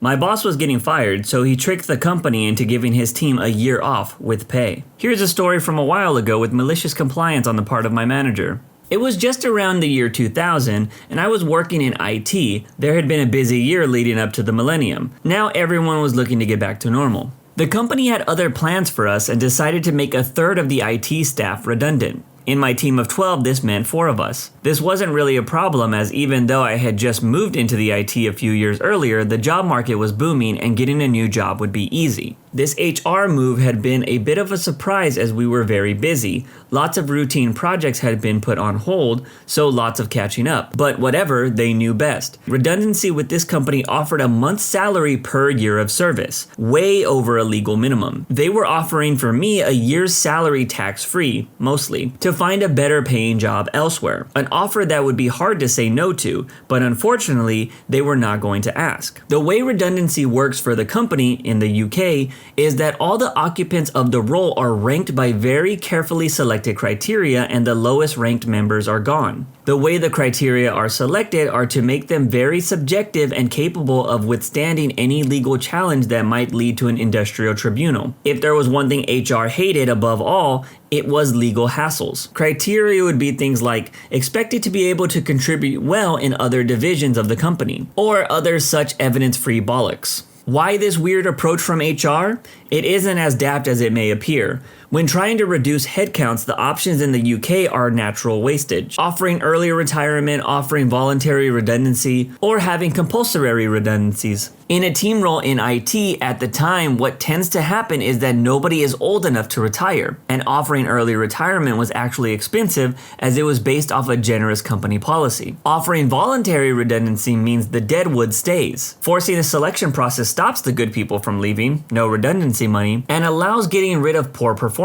My boss was getting fired, so he tricked the company into giving his team a year off with pay. Here's a story from a while ago with malicious compliance on the part of my manager. It was just around the year 2000, and I was working in IT. There had been a busy year leading up to the millennium. Now everyone was looking to get back to normal. The company had other plans for us and decided to make a third of the IT staff redundant. In my team of 12, this meant 4 of us. This wasn't really a problem, as even though I had just moved into the IT a few years earlier, the job market was booming and getting a new job would be easy. This HR move had been a bit of a surprise as we were very busy. Lots of routine projects had been put on hold, so lots of catching up. But whatever, they knew best. Redundancy with this company offered a month's salary per year of service, way over a legal minimum. They were offering for me a year's salary tax-free, mostly, to find a better paying job elsewhere. An offer that would be hard to say no to, but unfortunately, they were not going to ask. The way redundancy works for the company in the UK is that all the occupants of the role are ranked by very carefully selected criteria, and the lowest ranked members are gone. The way the criteria are selected are to make them very subjective and capable of withstanding any legal challenge that might lead to an industrial tribunal. If there was one thing HR hated above all, it was legal hassles. Criteria would be things like expected to be able to contribute well in other divisions of the company, or other such evidence-free bollocks. Why this weird approach from HR? It isn't as daft as it may appear. When trying to reduce headcounts, the options in the UK are natural wastage, offering earlier retirement, offering voluntary redundancy, or having compulsory redundancies. In a team role in IT at the time, what tends to happen is that nobody is old enough to retire, and offering early retirement was actually expensive as it was based off a generous company policy. Offering voluntary redundancy means the deadwood stays. Forcing a selection process stops the good people from leaving, no redundancy money, and allows getting rid of poor performers.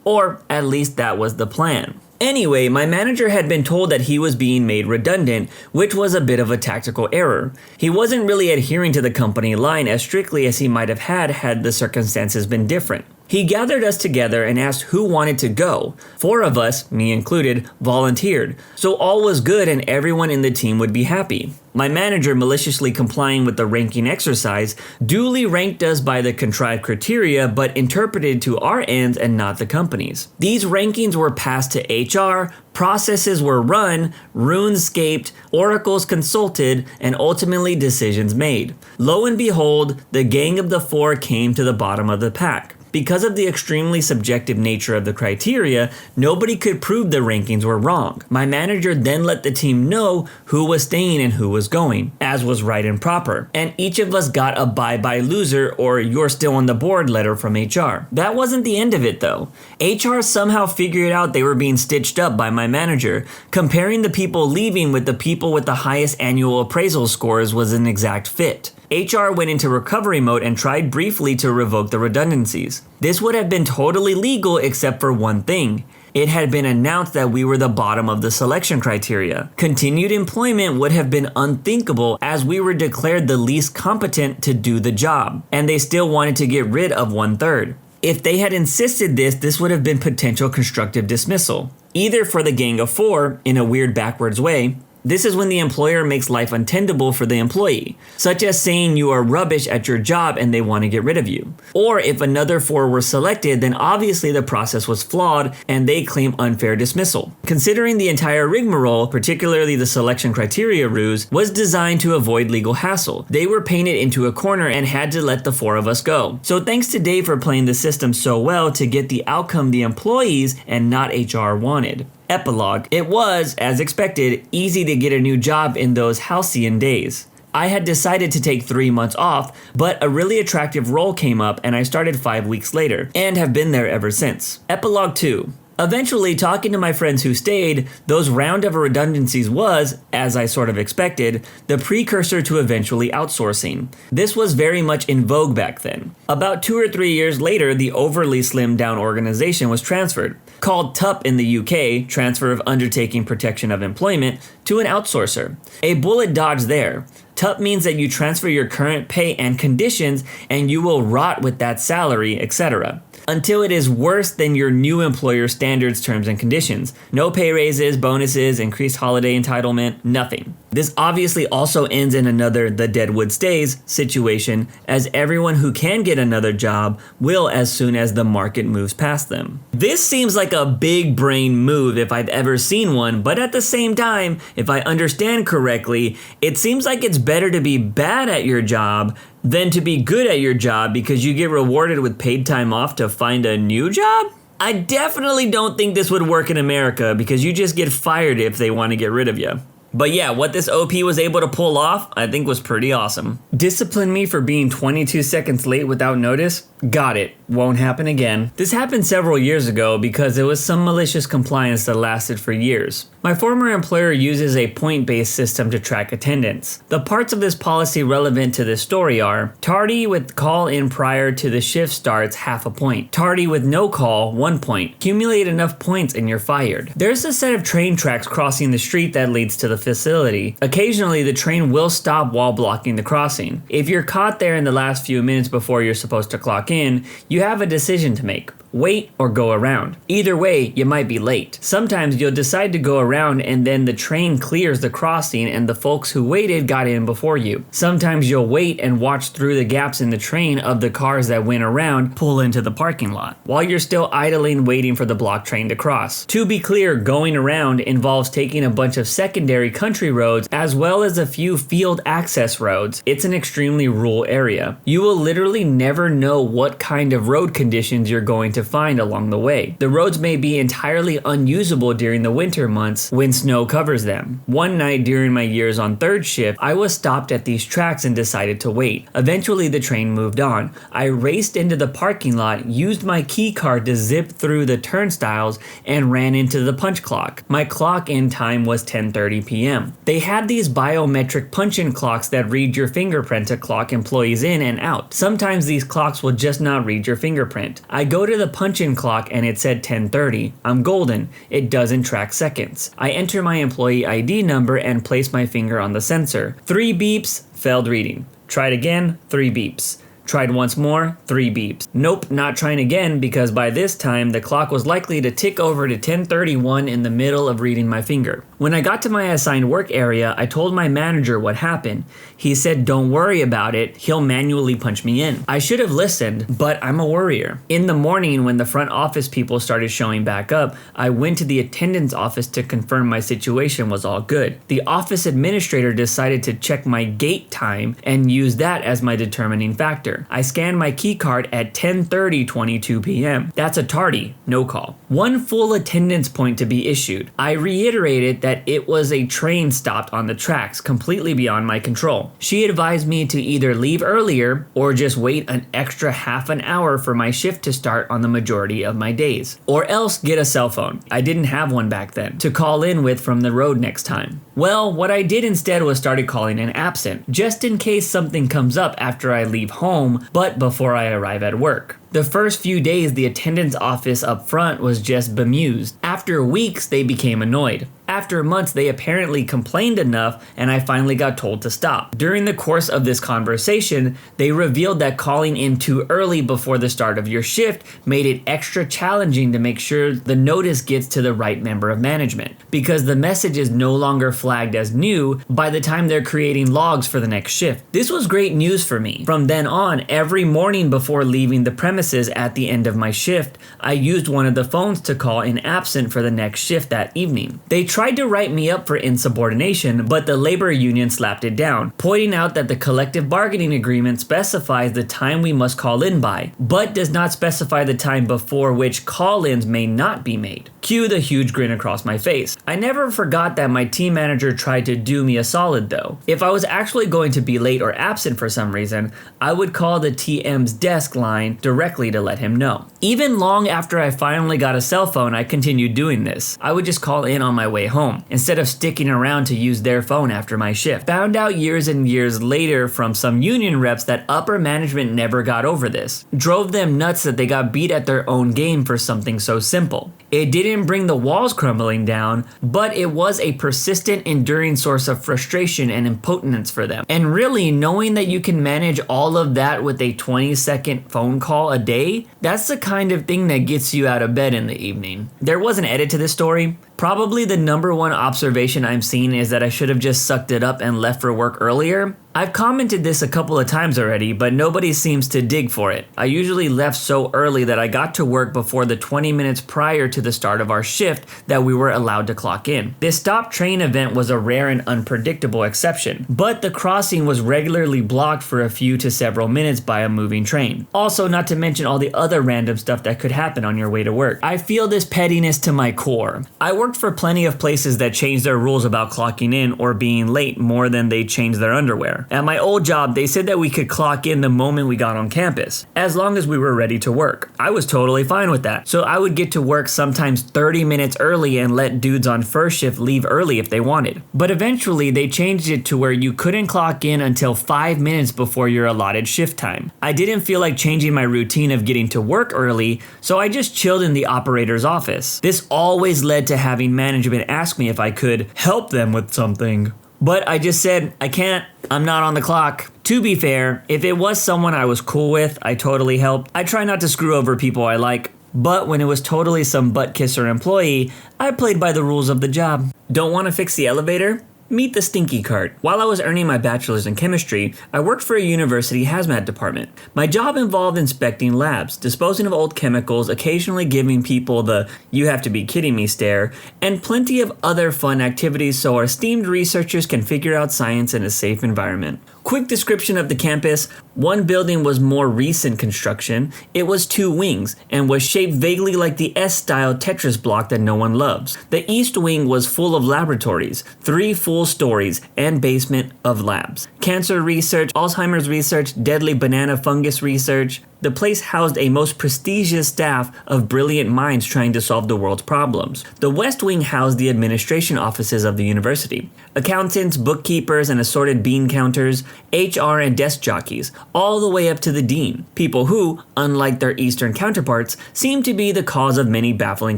Or at least that was the plan. Anyway, my manager had been told that he was being made redundant, which was a bit of a tactical error. He wasn't really adhering to the company line as strictly as he might have had the circumstances been different. He gathered us together and asked who wanted to go. 4 of us, me included, volunteered, so all was good and everyone in the team would be happy. My manager, maliciously complying with the ranking exercise, duly ranked us by the contrived criteria but interpreted to our ends and not the company's. These rankings were passed to HR, processes were run, runes scaped, oracles consulted, and ultimately decisions made. Lo and behold, the gang of the 4 came to the bottom of the pack. Because of the extremely subjective nature of the criteria, nobody could prove the rankings were wrong. My manager then let the team know who was staying and who was going, as was right and proper. And each of us got a bye-bye loser or you're still on the board letter from HR. That wasn't the end of it though. HR somehow figured out they were being stitched up by my manager. Comparing the people leaving with the people with the highest annual appraisal scores was an exact fit. HR went into recovery mode and tried briefly to revoke the redundancies. This would have been totally legal except for one thing. It had been announced that we were the bottom of the selection criteria. Continued employment would have been unthinkable as we were declared the least competent to do the job, and they still wanted to get rid of 1/3. If they had insisted this would have been potential constructive dismissal. Either for the gang of 4, in a weird backwards way. This is when the employer makes life untenable for the employee, such as saying you are rubbish at your job and they want to get rid of you. Or if another 4 were selected, then obviously the process was flawed and they claim unfair dismissal. Considering the entire rigmarole, particularly the selection criteria ruse, was designed to avoid legal hassle, they were painted into a corner and had to let the 4 of us go. So thanks to Dave for playing the system so well to get the outcome the employees and not HR wanted. Epilogue. It was, as expected, easy to get a new job in those halcyon days. I had decided to take 3 months off, but a really attractive role came up and I started 5 weeks later, and have been there ever since. Epilogue 2. Eventually, talking to my friends who stayed, those round of redundancies was, as I sort of expected, the precursor to eventually outsourcing. This was very much in vogue back then. About 2 or 3 years later, the overly slimmed down organization was transferred, called TUP in the UK, Transfer of Undertaking Protection of Employment, to an outsourcer. A bullet dodge there. TUP means that you transfer your current pay and conditions and you will rot with that salary, etc. Until it is worse than your new employer's standards, terms, and conditions. No pay raises, bonuses, increased holiday entitlement, nothing. This obviously also ends in another "the deadwood stays" situation, as everyone who can get another job will as soon as the market moves past them. This seems like a big brain move if I've ever seen one, but at the same time, if I understand correctly, it seems like it's better to be bad at your job than to be good at your job because you get rewarded with paid time off to find a new job? I definitely don't think this would work in America because you just get fired if they want to get rid of you. But yeah, what this OP was able to pull off, I think was pretty awesome. Discipline me for being 22 seconds late without notice? Got it. Won't happen again. This happened several years ago because it was some malicious compliance that lasted for years. My former employer uses a point-based system to track attendance. The parts of this policy relevant to this story are: tardy with call in prior to the shift starts, half a point. Tardy with no call, 1 point. Accumulate enough points and you're fired. There's a set of train tracks crossing the street that leads to the facility. Occasionally, the train will stop while blocking the crossing. If you're caught there in the last few minutes before you're supposed to clock in, you have a decision to make. Wait or go around. Either way, you might be late. Sometimes you'll decide to go around and then the train clears the crossing and the folks who waited got in before you. Sometimes you'll wait and watch through the gaps in the train of the cars that went around pull into the parking lot, while you're still idling waiting for the block train to cross. To be clear, going around involves taking a bunch of secondary country roads as well as a few field access roads. It's an extremely rural area. You will literally never know what kind of road conditions you're going to find along the way. The roads may be entirely unusable during the winter months when snow covers them. One night during my years on third shift, I was stopped at these tracks and decided to wait. Eventually the train moved on. I raced into the parking lot, used my key card to zip through the turnstiles, and ran into the punch clock. My clock in time was 10:30 p.m. They had these biometric punch-in clocks that read your fingerprint to clock employees in and out. Sometimes these clocks will just not read your fingerprint. I go to the punch-in clock and it said 10:30. I'm golden. It doesn't track seconds. I enter my employee ID number and place my finger on the sensor. 3 beeps, failed reading. Tried again, 3 beeps. Tried once more, 3 beeps. Nope, not trying again because by this time the clock was likely to tick over to 10:31 in the middle of reading my finger. When I got to my assigned work area, I told my manager what happened. He said, "Don't worry about it, he'll manually punch me in." I should have listened, but I'm a worrier. In the morning when the front office people started showing back up, I went to the attendance office to confirm my situation was all good. The office administrator decided to check my gate time and use that as my determining factor. I scanned my key card at 10:22 p.m. That's a tardy, no call. 1 full attendance point to be issued. I reiterated that it was a train stopped on the tracks, completely beyond my control. She advised me to either leave earlier or just wait an extra half an hour for my shift to start on the majority of my days. Or else get a cell phone. I didn't have one back then, to call in with from the road next time. Well, what I did instead was started calling in absent, just in case something comes up after I leave home, but before I arrive at work. The first few days, the attendance office up front was just bemused. After weeks, they became annoyed. After months, they apparently complained enough and I finally got told to stop. During the course of this conversation, they revealed that calling in too early before the start of your shift made it extra challenging to make sure the notice gets to the right member of management, because the message is no longer flagged as new by the time they're creating logs for the next shift. This was great news for me. From then on, every morning before leaving the premises at the end of my shift, I used one of the phones to call in absent for the next shift that evening. They tried to write me up for insubordination, but the labor union slapped it down, pointing out that the collective bargaining agreement specifies the time we must call in by, but does not specify the time before which call-ins may not be made. Cue the huge grin across my face. I never forgot that my team manager tried to do me a solid though. If I was actually going to be late or absent for some reason, I would call the TM's desk line directly to let him know. Even long after I finally got a cell phone, I continued doing this. I would just call in on my way home, instead of sticking around to use their phone after my shift. Found out years and years later from some union reps that upper management never got over this. Drove them nuts that they got beat at their own game for something so simple. It didn't bring the walls crumbling down, but it was a persistent, enduring source of frustration and impotence for them. And really, knowing that you can manage all of that with a 20-second phone call a day, that's the kind of thing that gets you out of bed in the evening. There was an edit to this story. Probably the number one observation I'm seeing is that I should have just sucked it up and left for work earlier. I've commented this a couple of times already, but nobody seems to dig for it. I usually left so early that I got to work before the 20 minutes prior to the start of our shift that we were allowed to clock in. This stop train event was a rare and unpredictable exception, but the crossing was regularly blocked for a few to several minutes by a moving train. Also, not to mention all the other random stuff that could happen on your way to work. I feel this pettiness to my core. I worked for plenty of places that changed their rules about clocking in or being late more than they changed their underwear. At my old job, they said that we could clock in the moment we got on campus, as long as we were ready to work. I was totally fine with that. So I would get to work sometimes 30 minutes early and let dudes on first shift leave early if they wanted. But eventually they changed it to where you couldn't clock in until 5 minutes before your allotted shift time. I didn't feel like changing my routine of getting to work early, so I just chilled in the operator's office. This always led to having management ask me if I could help them with something. But I just said, I can't, I'm not on the clock. To be fair, if it was someone I was cool with, I totally helped. I try not to screw over people I like. But when it was totally some butt kisser employee, I played by the rules of the job. Don't want to fix the elevator? Meet the stinky cart. While I was earning my bachelor's in chemistry, I worked for a university hazmat department. My job involved inspecting labs, disposing of old chemicals, occasionally giving people the "you have to be kidding me" stare, and plenty of other fun activities so our esteemed researchers can figure out science in a safe environment. Quick description of the campus. One building was more recent construction. It was 2 wings and was shaped vaguely like the S-style Tetris block that no one loves. The east wing was full of laboratories, 3 full stories and basement of labs. Cancer research, Alzheimer's research, deadly banana fungus research. The place housed a most prestigious staff of brilliant minds trying to solve the world's problems. The West Wing housed the administration offices of the university. Accountants, bookkeepers, and assorted bean counters, HR and desk jockeys, all the way up to the dean. People who, unlike their Eastern counterparts, seem to be the cause of many baffling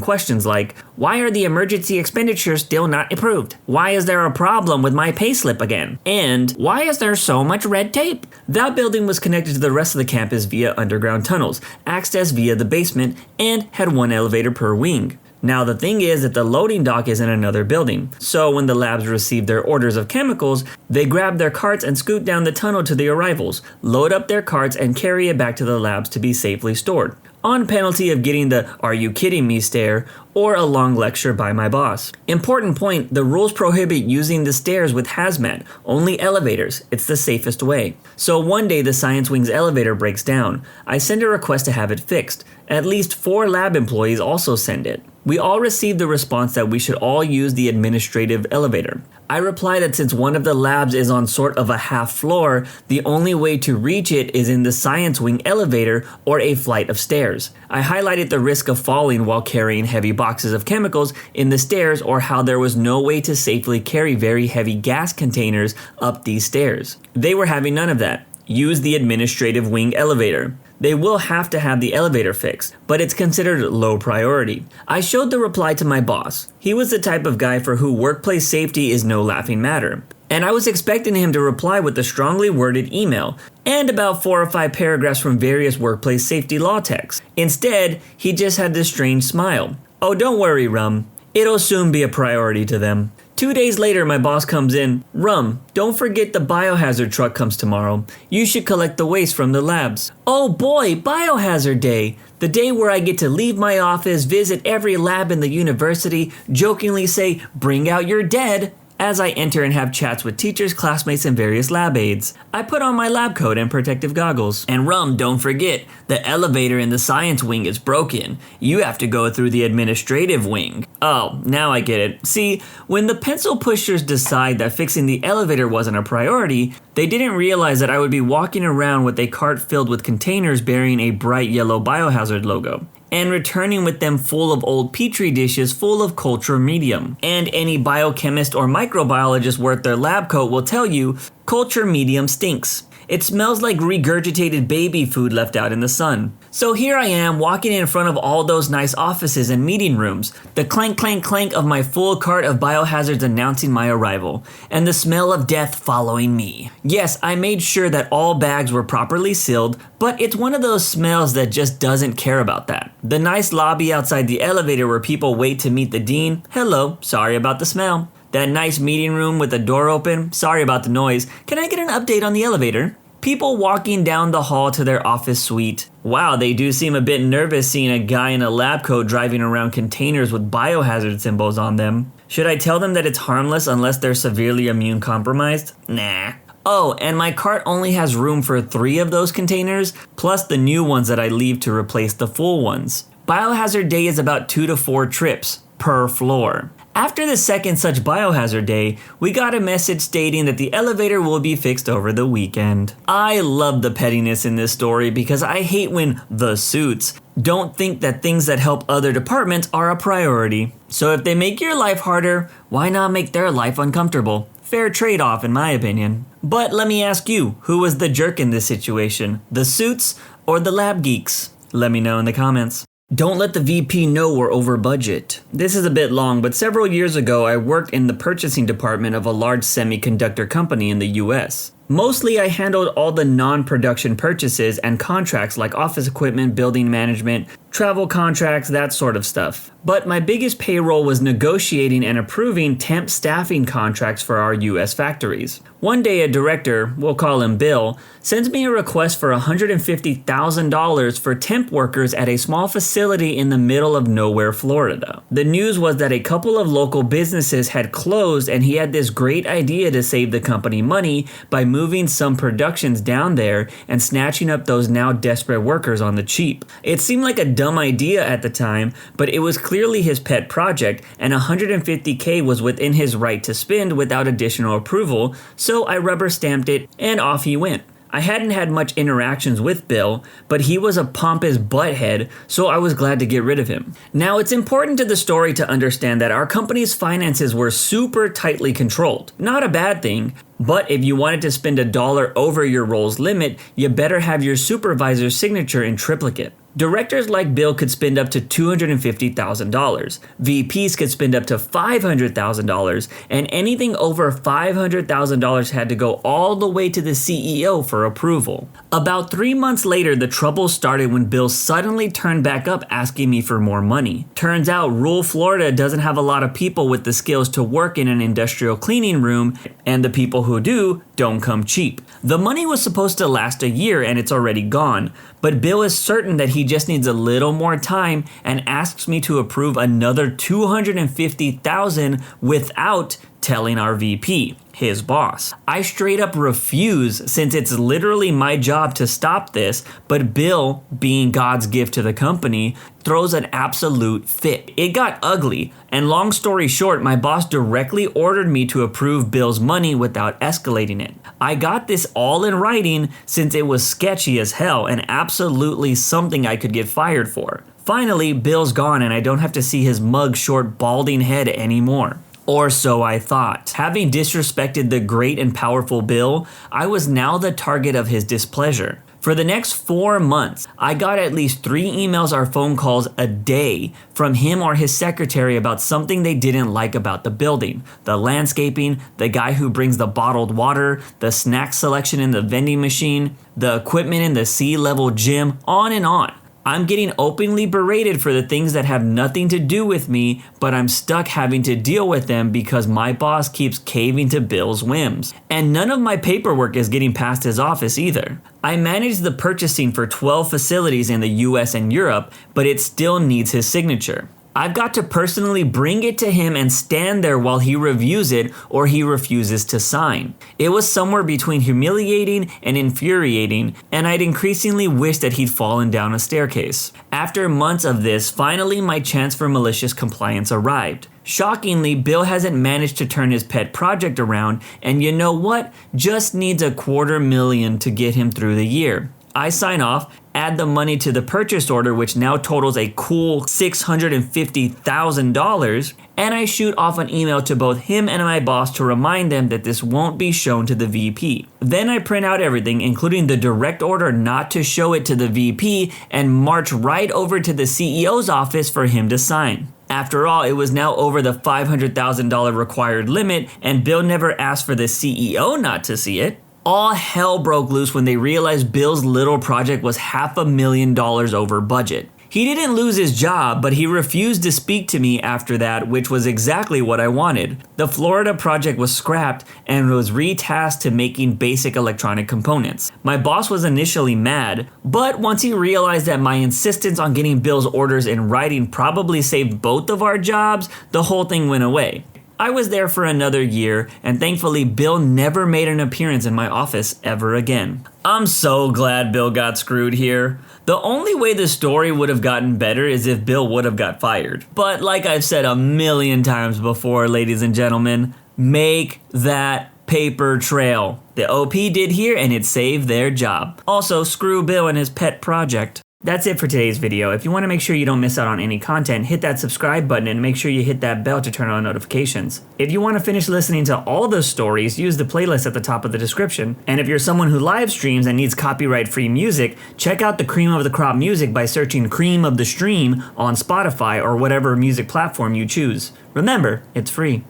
questions like, why are the emergency expenditures still not approved? Why is there a problem with my payslip again? And why is there so much red tape? That building was connected to the rest of the campus via underground tunnels, accessed via the basement, and had 1 elevator per wing. Now the thing is that the loading dock is in another building, so when the labs receive their orders of chemicals, they grab their carts and scoot down the tunnel to the arrivals, load up their carts and carry it back to the labs to be safely stored, on penalty of getting the "are you kidding me" stare or a long lecture by my boss. Important point, the rules prohibit using the stairs with hazmat, only elevators. It's the safest way. So one day the science wing's elevator breaks down. I send a request to have it fixed. At least 4 lab employees also send it. We all received the response that we should all use the administrative elevator. I reply that since one of the labs is on sort of a half floor, the only way to reach it is in the science wing elevator or a flight of stairs. I highlighted the risk of falling while carrying heavy boxes of chemicals in the stairs or how there was no way to safely carry very heavy gas containers up these stairs. They were having none of that. Use the administrative wing elevator. They will have to have the elevator fixed, but it's considered low priority. I showed the reply to my boss. He was the type of guy for who workplace safety is no laughing matter. And I was expecting him to reply with a strongly worded email and about 4 or 5 paragraphs from various workplace safety law texts. Instead, he just had this strange smile. "Oh, don't worry, Rum. It'll soon be a priority to them." 2 days later, my boss comes in. "Rum, don't forget the biohazard truck comes tomorrow. You should collect the waste from the labs." Oh boy, Biohazard Day. The day where I get to leave my office, visit every lab in the university, jokingly say, "Bring out your dead," as I enter and have chats with teachers, classmates, and various lab aides. I put on my lab coat and protective goggles. And Rum, don't forget, the elevator in the science wing is broken. You have to go through the administrative wing. Oh, now I get it. See, when the pencil pushers decide that fixing the elevator wasn't a priority, they didn't realize that I would be walking around with a cart filled with containers bearing a bright yellow biohazard logo, and returning with them full of old petri dishes full of culture medium. And any biochemist or microbiologist worth their lab coat will tell you, culture medium stinks. It smells like regurgitated baby food left out in the sun. So here I am walking in front of all those nice offices and meeting rooms, the clank clank clank of my full cart of biohazards announcing my arrival, and the smell of death following me. Yes, I made sure that all bags were properly sealed, but it's one of those smells that just doesn't care about that. The nice lobby outside the elevator where people wait to meet the dean, hello, sorry about the smell. That nice meeting room with the door open, sorry about the noise, can I get an update on the elevator? People walking down the hall to their office suite. Wow, they do seem a bit nervous seeing a guy in a lab coat driving around containers with biohazard symbols on them. Should I tell them that it's harmless unless they're severely immune compromised? Nah. Oh, and my cart only has room for 3 of those containers, plus the new ones that I leave to replace the full ones. Biohazard day is about 2 to 4 trips per floor. After the second such biohazard day, we got a message stating that the elevator will be fixed over the weekend. I love the pettiness in this story because I hate when the suits don't think that things that help other departments are a priority. So if they make your life harder, why not make their life uncomfortable? Fair trade-off in my opinion. But let me ask you, who was the jerk in this situation? The suits or the lab geeks? Let me know in the comments. Don't let the VP know we're over budget. This is a bit long, but several years ago I worked in the purchasing department of a large semiconductor company in the US. Mostly I handled all the non-production purchases and contracts like office equipment, building management, travel contracts, that sort of stuff. But my biggest payroll was negotiating and approving temp staffing contracts for our US factories. One day a director, we'll call him Bill, sends me a request for $150,000 for temp workers at a small facility in the middle of nowhere, Florida. The news was that a couple of local businesses had closed and he had this great idea to save the company money by moving some productions down there and snatching up those now desperate workers on the cheap. It seemed like a dumb idea at the time, but it was clearly his pet project and $150K was within his right to spend without additional approval, so I rubber stamped it and off he went. I hadn't had much interactions with Bill, but he was a pompous butthead, so I was glad to get rid of him. Now, it's important to the story to understand that our company's finances were super tightly controlled. Not a bad thing, but if you wanted to spend $1 over your role's limit, you better have your supervisor's signature in triplicate. Directors like Bill could spend up to $250,000. VPs could spend up to $500,000, and anything over $500,000 had to go all the way to the CEO for approval. About 3 months later, the trouble started when Bill suddenly turned back up asking me for more money. Turns out, rural Florida doesn't have a lot of people with the skills to work in an industrial cleaning room, and the people who do don't come cheap. The money was supposed to last a year and it's already gone, but Bill is certain that he just needs a little more time and asks me to approve another $250,000 without telling our VP, his boss. I straight up refuse since it's literally my job to stop this, but Bill, being God's gift to the company, throws an absolute fit. It got ugly, and long story short, my boss directly ordered me to approve Bill's money without escalating it. I got this all in writing since it was sketchy as hell and absolutely something I could get fired for. Finally, Bill's gone and I don't have to see his mug-short balding head anymore. Or so I thought. Having disrespected the great and powerful Bill, I was now the target of his displeasure. For the next 4 months, I got at least 3 emails or phone calls a day from him or his secretary about something they didn't like about the building. The landscaping, the guy who brings the bottled water, the snack selection in the vending machine, the equipment in the C-level gym, on and on. I'm getting openly berated for the things that have nothing to do with me, but I'm stuck having to deal with them because my boss keeps caving to Bill's whims. And none of my paperwork is getting past his office either. I manage the purchasing for 12 facilities in the US and Europe, but it still needs his signature. I've got to personally bring it to him and stand there while he reviews it or he refuses to sign. It was somewhere between humiliating and infuriating, and I'd increasingly wished that he'd fallen down a staircase. After months of this, finally my chance for malicious compliance arrived. Shockingly, Bill hasn't managed to turn his pet project around, and you know what? Just needs $250,000 to get him through the year. I sign off, add the money to the purchase order, which now totals a cool $650,000, and I shoot off an email to both him and my boss to remind them that this won't be shown to the VP. Then I print out everything, including the direct order not to show it to the VP, and march right over to the CEO's office for him to sign. After all, it was now over the $500,000 required limit, and Bill never asked for the CEO not to see it. All hell broke loose when they realized Bill's little project was $500,000 over budget. He didn't lose his job, but he refused to speak to me after that, which was exactly what I wanted. The Florida project was scrapped and was retasked to making basic electronic components. My boss was initially mad, but once he realized that my insistence on getting Bill's orders in writing probably saved both of our jobs, the whole thing went away. I was there for another year, and thankfully Bill never made an appearance in my office ever again. I'm so glad Bill got screwed here. The only way the story would have gotten better is if Bill would have got fired. But like I've said a million times before, ladies and gentlemen, make that paper trail. The OP did here, and it saved their job. Also, screw Bill and his pet project. That's it for today's video. If you want to make sure you don't miss out on any content, hit that subscribe button and make sure you hit that bell to turn on notifications. If you want to finish listening to all the stories, use the playlist at the top of the description. And if you're someone who live streams and needs copyright-free music, check out the Cream of the Crop music by searching Cream of the Stream on Spotify or whatever music platform you choose. Remember, it's free.